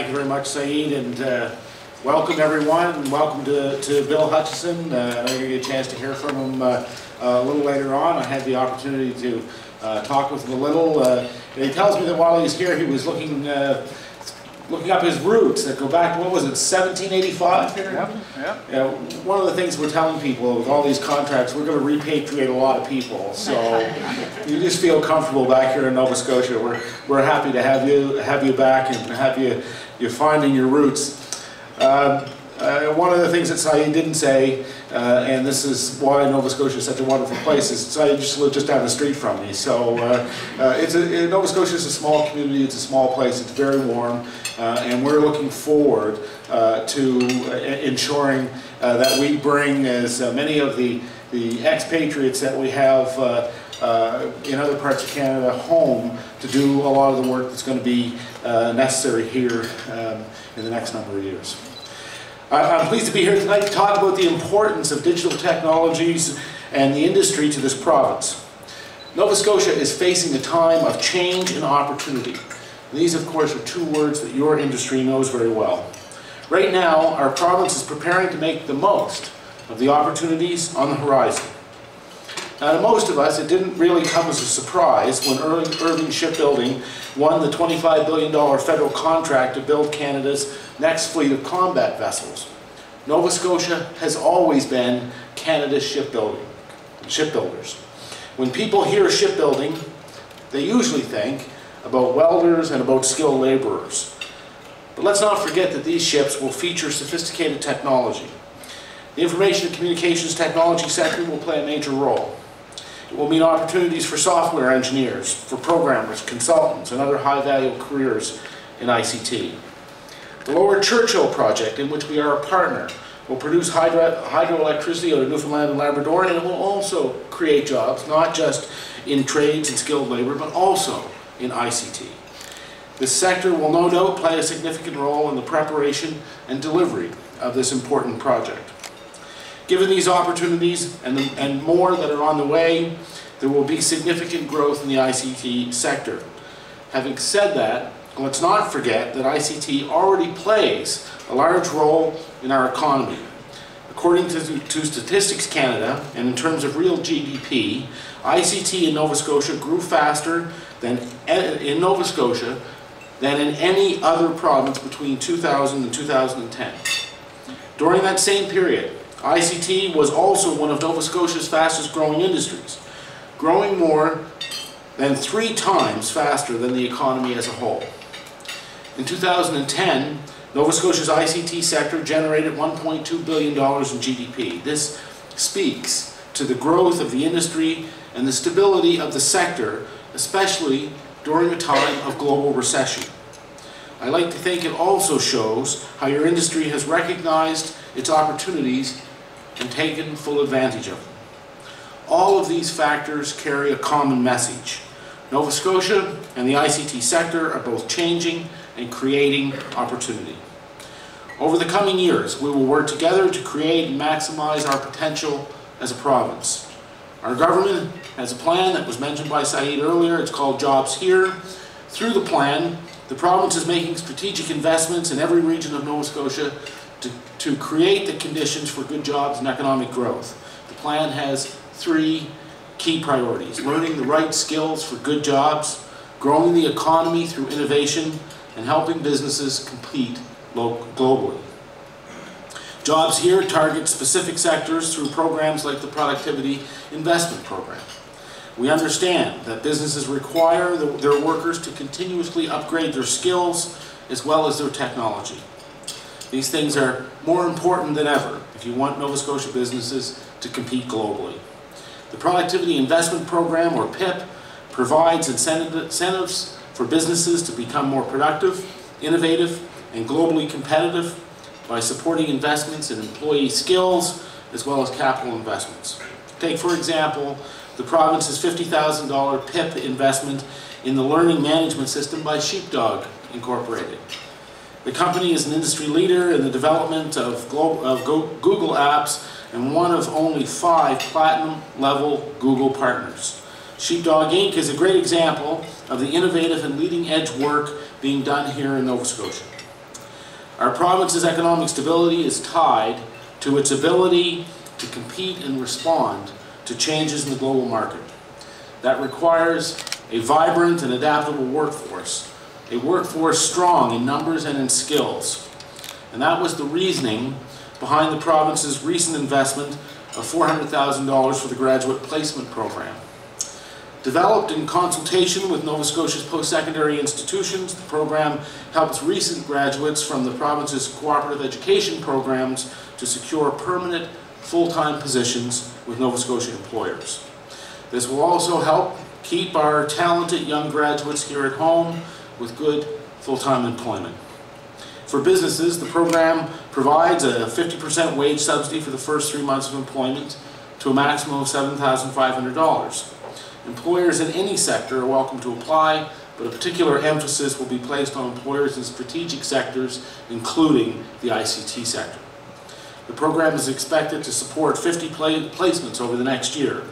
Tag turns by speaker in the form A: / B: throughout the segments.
A: Thank you very much, Saeed, and welcome everyone, and welcome to Bill Hutchison. I know you're going to get a chance to hear from him a little later on. I had the opportunity to talk with him a little. And he tells me that while he was here, he was looking up his roots that go back to, what was it, 1785 here?
B: Yep.
A: You know, one of the things we're telling people with all these contracts, we're going to repatriate a lot of people. So you just feel comfortable back here in Nova Scotia. We're happy to have you back and have you finding your roots. One of the things that Saeed didn't say, and this is why Nova Scotia is such a wonderful place, is Saeed just lived just down the street from me. So Nova Scotia is a small community, it's a small place, it's very warm, and we're looking forward to ensuring that we bring as many of the expatriates that we have in other parts of Canada home to do a lot of the work that's going to be necessary here in the next number of years. I'm pleased to be here tonight to talk about the importance of digital technologies and the industry to this province. Nova Scotia is facing a time of change and opportunity. These, of course, are two words that your industry knows very well. Right now, our province is preparing to make the most of the opportunities on the horizon. Now, to most of us, it didn't really come as a surprise when Irving Shipbuilding won the $25 billion federal contract to build Canada's next fleet of combat vessels. Nova Scotia has always been Canada's shipbuilders. When people hear shipbuilding, they usually think about welders and about skilled laborers. But let's not forget that these ships will feature sophisticated technology. The information and communications technology sector will play a major role. It will mean opportunities for software engineers, for programmers, consultants, and other high-value careers in ICT. The Lower Churchill project, in which we are a partner, will produce hydroelectricity out of Newfoundland and Labrador, and it will also create jobs, not just in trades and skilled labor, but also in ICT. This sector will no doubt play a significant role in the preparation and delivery of this important project. Given these opportunities and more that are on the way, there will be significant growth in the ICT sector. Having said that, let's not forget that ICT already plays a large role in our economy. According to Statistics Canada, and in terms of real GDP, ICT in Nova Scotia grew faster than in any other province between 2000 and 2010. During that same period, ICT was also one of Nova Scotia's fastest growing industries, growing more than 3 times faster than the economy as a whole. In 2010, Nova Scotia's ICT sector generated $1.2 billion in GDP. This speaks to the growth of the industry and the stability of the sector, especially during a time of global recession. I like to think it also shows how your industry has recognized its opportunities and taken full advantage of them. All of these factors carry a common message. Nova Scotia and the ICT sector are both changing and creating opportunity. Over the coming years, we will work together to create and maximize our potential as a province. Our government has a plan that was mentioned by Saeed earlier. It's called Jobs Here. Through the plan, the province is making strategic investments in every region of Nova Scotia to create the conditions for good jobs and economic growth. The plan has 3 key priorities: learning the right skills for good jobs, growing the economy through innovation, and helping businesses compete globally. Jobs Here target specific sectors through programs like the Productivity Investment Program. We understand that businesses require their workers to continuously upgrade their skills as well as their technology. These things are more important than ever if you want Nova Scotia businesses to compete globally. The Productivity Investment Program, or PIP, provides incentives for businesses to become more productive, innovative, and globally competitive by supporting investments in employee skills as well as capital investments. Take, for example, the province's $50,000 PIP investment in the learning management system by Sheepdog Incorporated. The company is an industry leader in the development of Google apps and one of only 5 platinum-level Google partners. Sheepdog Inc. is a great example of the innovative and leading-edge work being done here in Nova Scotia. Our province's economic stability is tied to its ability to compete and respond to changes in the global market. That requires a vibrant and adaptable workforce, a workforce strong in numbers and in skills. And that was the reasoning behind the province's recent investment of $400,000 for the Graduate Placement Program. Developed in consultation with Nova Scotia's post-secondary institutions, the program helps recent graduates from the province's cooperative education programs to secure permanent full-time positions with Nova Scotia employers. This will also help keep our talented young graduates here at home with good full-time employment. For businesses, the program provides a 50% wage subsidy for the first 3 months of employment to a maximum of $7,500. Employers in any sector are welcome to apply, but a particular emphasis will be placed on employers in strategic sectors, including the ICT sector. The program is expected to support 50 placements over the next year.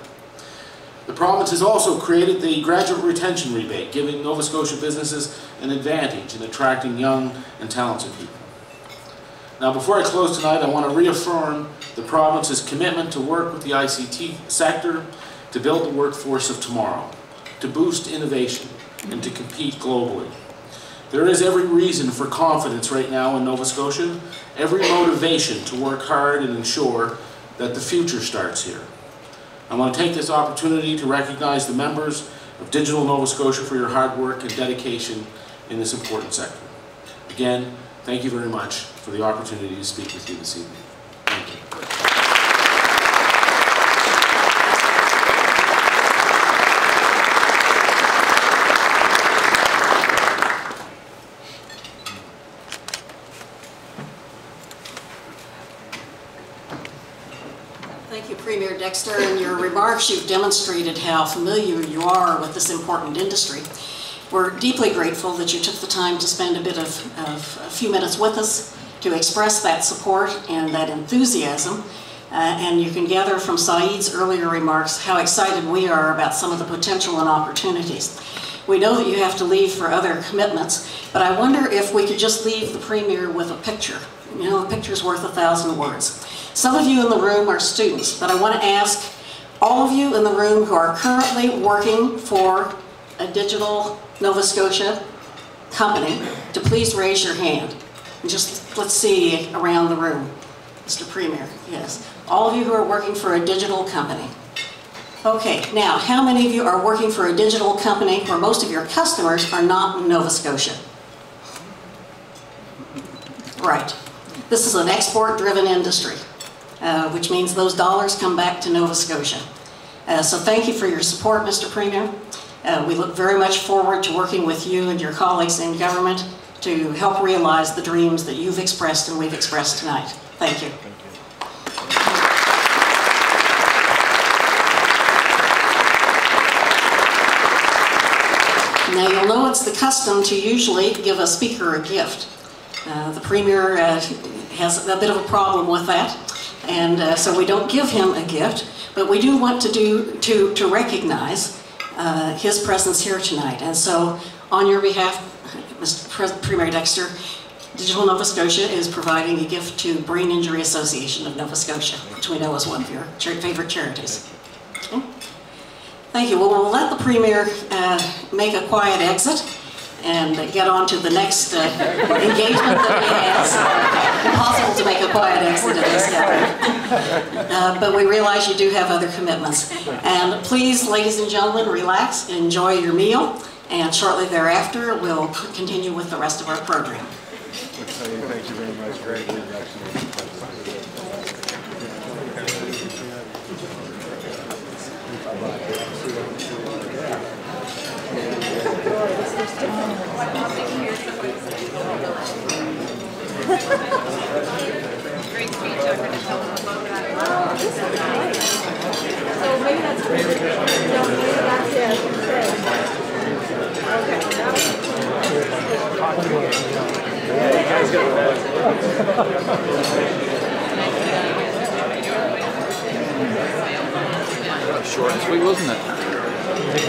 A: The province has also created the Graduate Retention Rebate, giving Nova Scotia businesses an advantage in attracting young and talented people. Now, before I close tonight, I want to reaffirm the province's commitment to work with the ICT sector to build the workforce of tomorrow, to boost innovation, and to compete globally. There is every reason for confidence right now in Nova Scotia, every motivation to work hard and ensure that the future starts here. I want to take this opportunity to recognize the members of Digital Nova Scotia for your hard work and dedication in this important sector. Again, thank you very much for the opportunity to speak with you this evening. Thank you.
B: Thank you, Premier Dexter. In your remarks, you've demonstrated how familiar you are with this important industry. We're deeply grateful that you took the time to spend a few minutes with us to express that support and that enthusiasm. And you can gather from Saeed's earlier remarks how excited we are about some of the potential and opportunities. We know that you have to leave for other commitments, but I wonder if we could just leave the Premier with a picture. You know, a picture's worth 1,000 words. Some of you in the room are students, but I want to ask all of you in the room who are currently working for a Digital Nova Scotia company to please raise your hand. And just let's see around the room. Mr. Premier, yes. All of you who are working for a digital company. Okay, now how many of you are working for a digital company where most of your customers are not in Nova Scotia? Right. This is an export-driven industry, which means those dollars come back to Nova Scotia. So thank you for your support, Mr. Premier. We look very much forward to working with you and your colleagues in government to help realize the dreams that you've expressed and we've expressed tonight. Thank you. Now you'll know it's the custom to usually give a speaker a gift. The Premier has a bit of a problem with that, and so we don't give him a gift, but we do want to recognize his presence here tonight. And so on your behalf, Mr. Premier Dexter, Digital Nova Scotia is providing a gift to Brain Injury Association of Nova Scotia, which we know is one of your favorite charities. Okay. Thank you. Well, we'll let the Premier make a quiet exit and get on to the next engagement that he has. Impossible to make a quiet exit at this gathering. But we realize you do have other commitments. And please, ladies and gentlemen, relax, enjoy your meal, and shortly thereafter we'll continue with the rest of our program.
C: Thank you very much. Great.
D: Great speech. I'm going to tell them about that. So maybe that's